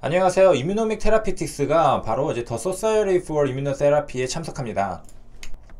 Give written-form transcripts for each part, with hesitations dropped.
안녕하세요. 이뮤노믹 테라피틱스가 바로 이제 더 소사이어티 for immunotherapy에 참석합니다.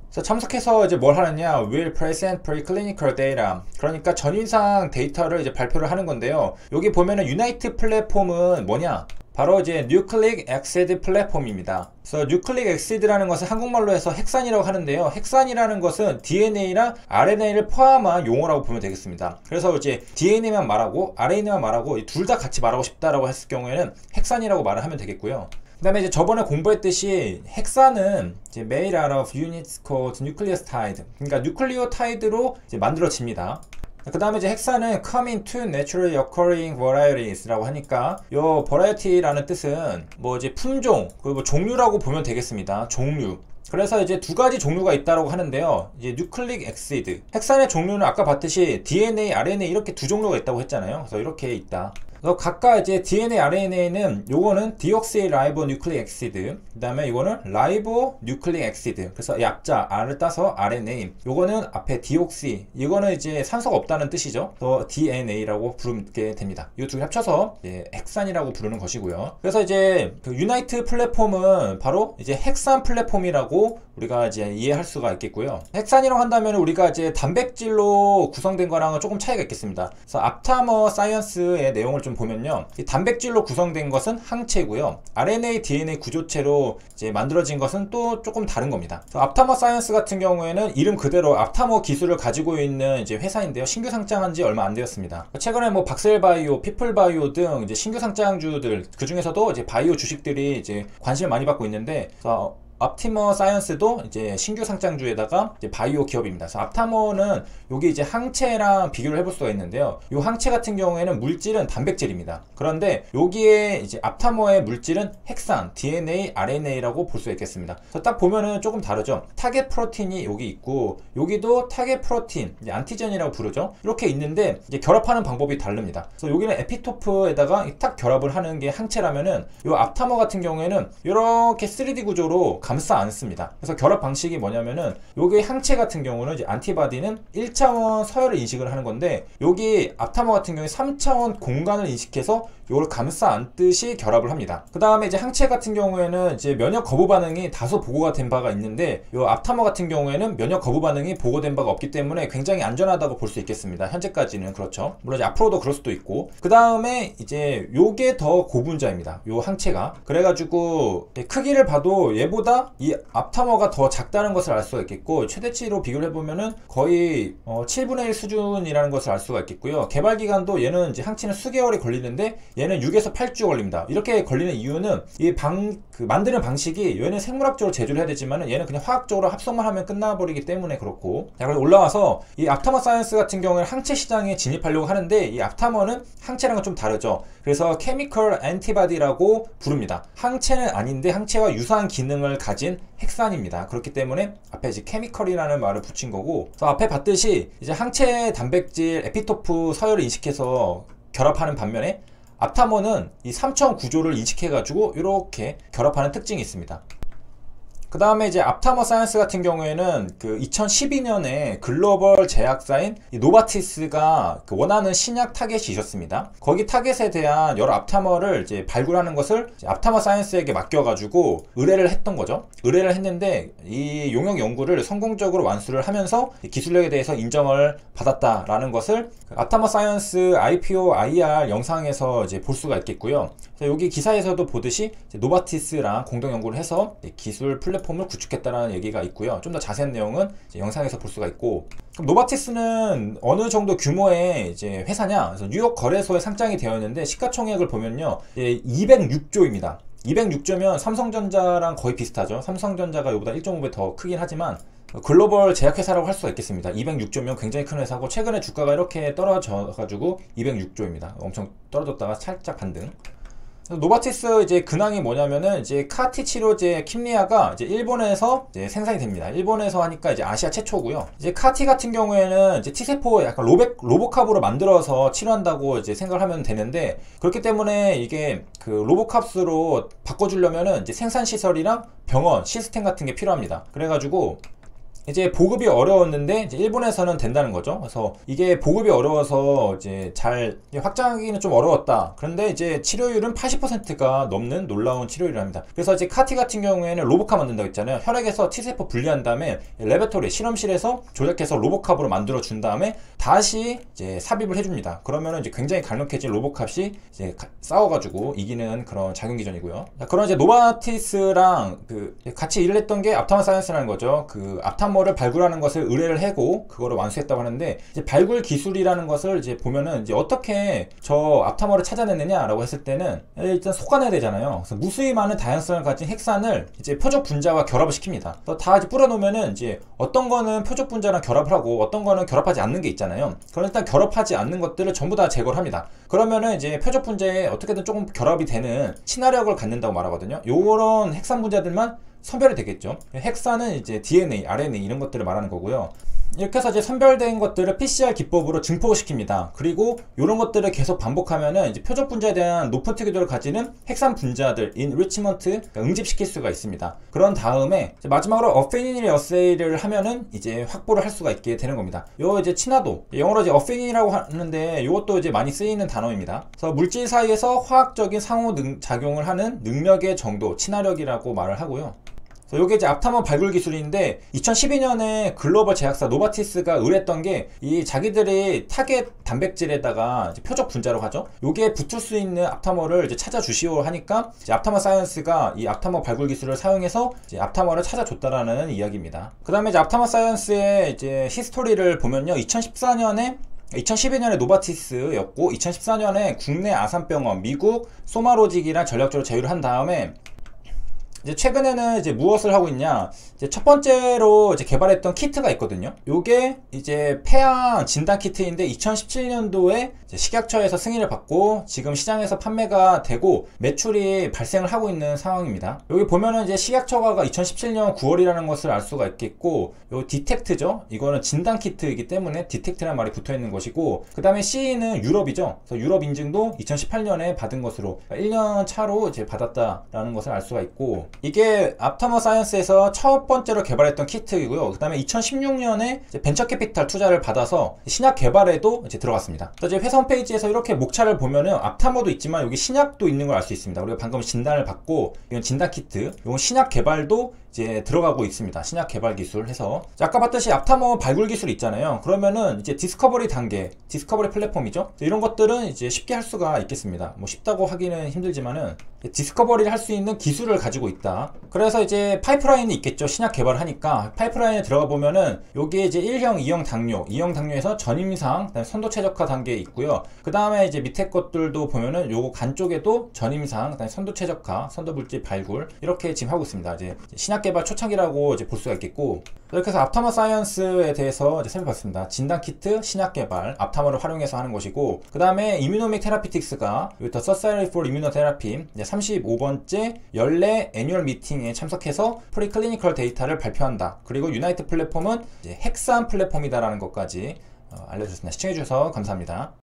그래서 참석해서 이제 뭘 하느냐, will present preclinical data. 그러니까 전인상 데이터를 이제 발표를 하는 건데요. 여기 보면은 유나이트 플랫폼은 뭐냐? 바로 이제 뉴클릭 엑시드 플랫폼입니다. 그래서 뉴클릭 엑시드라는 것은 한국말로 해서 핵산이라고 하는데요. 핵산이라는 것은 DNA랑 RNA를 포함한 용어라고 보면 되겠습니다. 그래서 이제 DNA만 말하고 RNA만 말하고 둘 다 같이 말하고 싶다라고 했을 경우에는 핵산이라고 말을 하면 되겠고요. 그 다음에 이제 저번에 공부했듯이 핵산은 이제 made out of units called nucleotide. 그러니까 뉴클리오타이드로 이제 만들어집니다. 그 다음에 이제 핵산은 come in two naturally occurring varieties 라고 하니까 요 variety라는 뜻은 뭐 이제 품종 그리고 뭐 종류라고 보면 되겠습니다. 종류. 그래서 이제 두 가지 종류가 있다고 하는데요. 이제 뉴클릭 엑시드. 핵산의 종류는 아까 봤듯이 DNA, RNA 이렇게 두 종류가 있다고 했잖아요. 그래서 이렇게 있다. 그래서 각각 이제 DNA, RNA는 요거는 디옥시 라이보 뉴클릭 엑시드, 그 다음에 이거는 라이보 뉴클릭 엑시드. 그래서 이 앞자 R을 따서 RNA, 요거는 앞에 디옥시, 이거는 이제 산소가 없다는 뜻이죠. 또 DNA라고 부르게 됩니다. 이 두 개 합쳐서 이제 핵산이라고 부르는 것이고요. 그래서 이제 그 유나이트 플랫폼은 바로 이제 핵산 플랫폼이라고 우리가 이제 이해할 수가 있겠고요. 핵산이라고 한다면 우리가 이제 단백질로 구성된 거랑은 조금 차이가 있겠습니다. 그래서 앞타머 사이언스의 내용을 좀 보면요, 이 단백질로 구성된 것은 항체고요, RNA, DNA 구조체로 이제 만들어진 것은 또 조금 다른 겁니다. 그래서 앞타머 사이언스 같은 경우에는 이름 그대로 앞타머 기술을 가지고 있는 이제 회사인데요, 신규 상장한 지 얼마 안 되었습니다. 최근에 뭐 박셀바이오, 피플바이오 등 이제 신규 상장주들, 그 중에서도 이제 바이오 주식들이 이제 관심을 많이 받고 있는데, 그래서 앞타머 사이언스도 이제 신규 상장주에다가 이제 바이오 기업입니다. 그래서 앞타머는 여기 이제 항체랑 비교를 해볼 수가 있는데요. 이 항체 같은 경우에는 물질은 단백질입니다. 그런데 여기에 이제 앞타머의 물질은 핵산, DNA, RNA라고 볼 수 있겠습니다. 그래서 딱 보면은 조금 다르죠. 타겟 프로틴이 여기 있고, 여기도 타겟 프로틴, 이제 안티젠이라고 부르죠. 이렇게 있는데 이제 결합하는 방법이 다릅니다. 그래서 여기는 에피토프에다가 딱 결합을 하는 게 항체라면은, 이 앞타머 같은 경우에는 이렇게 3D 구조로 감싸 안습니다. 그래서 결합 방식이 뭐냐면은, 여기 항체 같은 경우는 이제 안티바디는 1차원 서열을 인식을 하는 건데, 여기 앞타머 같은 경우에 3차원 공간을 인식해서 이걸 감싸 안듯이 결합을 합니다. 그 다음에 이제 항체 같은 경우에는 이제 면역 거부 반응이 다소 보고가 된 바가 있는데, 이 앞타머 같은 경우에는 면역 거부 반응이 보고된 바가 없기 때문에 굉장히 안전하다고 볼 수 있겠습니다. 현재까지는 그렇죠. 물론 이제 앞으로도 그럴 수도 있고. 그 다음에 이제 요게 더 고분자입니다. 요 항체가. 그래가지고 크기를 봐도 얘보다 이 앞타머가 더 작다는 것을 알 수가 있겠고, 최대치로 비교를 해보면은 거의 7분의 1 수준이라는 것을 알 수가 있겠고요. 개발 기간도 얘는 이제 항체는 수개월이 걸리는데 얘는 6에서 8주 걸립니다. 이렇게 걸리는 이유는 이 만드는 방식이, 얘는 생물학적으로 제조를 해야 되지만은 얘는 그냥 화학적으로 합성만 하면 끝나버리기 때문에 그렇고. 자, 그래서 올라와서 이 앞타머 사이언스 같은 경우에는 항체 시장에 진입하려고 하는데, 이 앞타머는 항체랑은 좀 다르죠. 그래서 케미컬 엔티바디라고 부릅니다. 항체는 아닌데 항체와 유사한 기능을 가진 핵산입니다. 그렇기 때문에 앞에 이제 케미컬이라는 말을 붙인 거고, 그래서 앞에 봤듯이 이제 항체 단백질 에피토프 서열을 인식해서 결합하는 반면에, 앞타머는 이 3차원 구조를 인식해가지고 이렇게 결합하는 특징이 있습니다. 그 다음에 이제 앞타머 사이언스 같은 경우에는 그 2012년에 글로벌 제약사인 이 노바티스가 그 원하는 신약 타겟이 있었습니다. 거기 타겟에 대한 여러 앞타머를 이제 발굴하는 것을 이제 앞타머 사이언스에게 맡겨가지고 의뢰를 했던 거죠. 의뢰를 했는데 이 용역 연구를 성공적으로 완수를 하면서 기술력에 대해서 인정을 받았다라는 것을 그 앞타머 사이언스 IPO IR 영상에서 이제 볼 수가 있겠고요. 그래서 여기 기사에서도 보듯이 이제 노바티스랑 공동 연구를 해서 기술 플랫폼을 구축했다는 얘기가 있고요. 좀 더 자세한 내용은 이제 영상에서 볼 수가 있고, 그럼 노바티스는 어느 정도 규모의 이제 회사냐? 그래서 뉴욕 거래소에 상장이 되어 있는데 시가총액을 보면요, 206조입니다. 206조면 삼성전자랑 거의 비슷하죠. 삼성전자가 이보다 1.5배 더 크긴 하지만 글로벌 제약회사라고 할 수가 있겠습니다. 206조면 굉장히 큰 회사고, 최근에 주가가 이렇게 떨어져가지고 206조입니다. 엄청 떨어졌다가 살짝 반등. 노바티스 이제 근황이 뭐냐면은, 이제 카티 치료제 킴리아가 이제 일본에서 이제 생산이 됩니다. 일본에서 하니까 이제 아시아 최초고요. 이제 카티 같은 경우에는 이제 T세포 약간 로보캅으로 만들어서 치료한다고 이제 생각을 하면 되는데, 그렇기 때문에 이게 그 로보캅스로 바꿔주려면은 이제 생산 시설이랑 병원 시스템 같은 게 필요합니다. 그래가지고 이제 보급이 어려웠는데 이제 일본에서는 된다는 거죠. 그래서 이게 보급이 어려워서 이제 잘 확장하기는 좀 어려웠다. 그런데 이제 치료율은 80%가 넘는 놀라운 치료율이랍니다. 그래서 이제 카티 같은 경우에는 로보캅 만든다고 했잖아요. 혈액에서 T세포 분리한 다음에 레버토리 실험실에서 조작해서 로보캅으로 만들어 준 다음에 다시 이제 삽입을 해줍니다. 그러면은 이제 굉장히 강력해진 로보캅이 이제 싸워가지고 이기는 그런 작용 기전이고요. 그런 이제 노바티스랑 그 같이 일을 했던 게 앞타머 사이언스라는 거죠. 그 앞타머를 발굴하는 것을 의뢰를 하고 그거를 완수했다고 하는데, 이제 발굴 기술이라는 것을 이제 보면은 이제 어떻게 저 앞타머를 찾아냈느냐라고 했을 때는 일단 속아내야 되잖아요. 그래서 무수히 많은 다양성을 가진 핵산을 이제 표적 분자와 결합을 시킵니다. 그래서 다 이제 뿌려놓으면은 이제 어떤 거는 표적 분자랑 결합을 하고 어떤 거는 결합하지 않는 게 있잖아요. 그럼 일단 결합하지 않는 것들을 전부 다 제거를 합니다. 그러면은 이제 표적 분자에 어떻게든 조금 결합이 되는 친화력을 갖는다고 말하거든요. 요런 핵산 분자들만 선별이 되겠죠. 핵산은 이제 DNA, RNA 이런 것들을 말하는 거고요. 이렇게 해서 이제 선별된 것들을 PCR 기법으로 증폭을 시킵니다. 그리고 이런 것들을 계속 반복하면은 이제 표적 분자에 대한 높은 특이도를 가지는 핵산 분자들, enrichment, 그러니까 응집시킬 수가 있습니다. 그런 다음에 마지막으로 affinity assay를 하면은 이제 확보를 할 수가 있게 되는 겁니다. 요 이제 친화도, 영어로 이제 affinity라고 하는데 이것도 이제 많이 쓰이는 단어입니다. 그래서 물질 사이에서 화학적인 상호 작용을 하는 능력의 정도, 친화력이라고 말을 하고요. 요게 이제 앞타머 발굴 기술인데 2012년에 글로벌 제약사 노바티스가 의뢰했던 게 이 자기들이 타겟 단백질에다가 이제 표적 분자로 하죠. 요게 붙을 수 있는 앞타머를 이제 찾아주시오 하니까 이제 앞타머 사이언스가 이 앞타머 발굴 기술을 사용해서 이제 앞타머를 찾아줬다라는 이야기입니다. 그 다음에 이제 앞타머 사이언스의 이제 히스토리를 보면요, 2012년에 노바티스였고 2014년에 국내 아산병원, 미국 소마로직이랑 전략적으로 제휴를 한 다음에 이제 최근에는 이제 무엇을 하고 있냐, 이제 첫 번째로 이제 개발했던 키트가 있거든요. 요게 이제 폐암 진단 키트인데 2017년도에 식약처에서 승인을 받고 지금 시장에서 판매가 되고 매출이 발생을 하고 있는 상황입니다. 여기 보면은 이제 식약처가 2017년 9월이라는 것을 알 수가 있겠고, 요 디텍트죠. 이거는 진단 키트이기 때문에 디텍트라는 말이 붙어 있는 것이고, 그 다음에 CE는 유럽이죠. 그래서 유럽 인증도 2018년에 받은 것으로 1년 차로 이제 받았다라는 것을 알 수가 있고, 이게 앞타머 사이언스에서 첫 번째로 개발했던 키트이고요. 그 다음에 2016년에 벤처 캐피탈 투자를 받아서 신약 개발에도 이제 들어갔습니다. 이제 회사 홈페이지에서 이렇게 목차를 보면은 앞타머도 있지만 여기 신약도 있는 걸 알 수 있습니다. 우리가 방금 진단을 받고, 이건 진단 키트, 이건 신약 개발도 이제 들어가고 있습니다. 신약 개발 기술 해서. 아까 봤듯이 앞타머 발굴 기술 있잖아요. 그러면은 이제 디스커버리 단계, 디스커버리 플랫폼이죠. 이런 것들은 이제 쉽게 할 수가 있겠습니다. 뭐 쉽다고 하기는 힘들지만은 디스커버리를 할 수 있는 기술을 가지고 있다. 그래서 이제 파이프라인이 있겠죠. 신약 개발을 하니까 파이프라인에 들어가 보면은 여기에 이제 1형, 2형 당뇨, 2형 당뇨에서 전임상, 그다음에 선도 최적화 단계에 있고요. 그 다음에 이제 밑에 것들도 보면은 요거 간 쪽에도 전임상, 그다음에 선도 최적화, 선도 물질 발굴 이렇게 지금 하고 있습니다. 이제 신약 개발 초창기라고 이제 볼 수가 있겠고, 이렇게 해서 앞타머 사이언스에 대해서 이제 살펴봤습니다. 진단 키트, 신약 개발, 앞타머를 활용해서 하는 것이고, 그 다음에 이뮤노믹 테라피틱스가 The Society for Immunotherapy 35번째 연례 애뉴얼 미팅에 참석해서 프리클리니컬 데이터를 발표한다. 그리고 유나이트 플랫폼은 이제 핵산 플랫폼이다라는 것까지 알려주셨습니다. 시청해주셔서 감사합니다.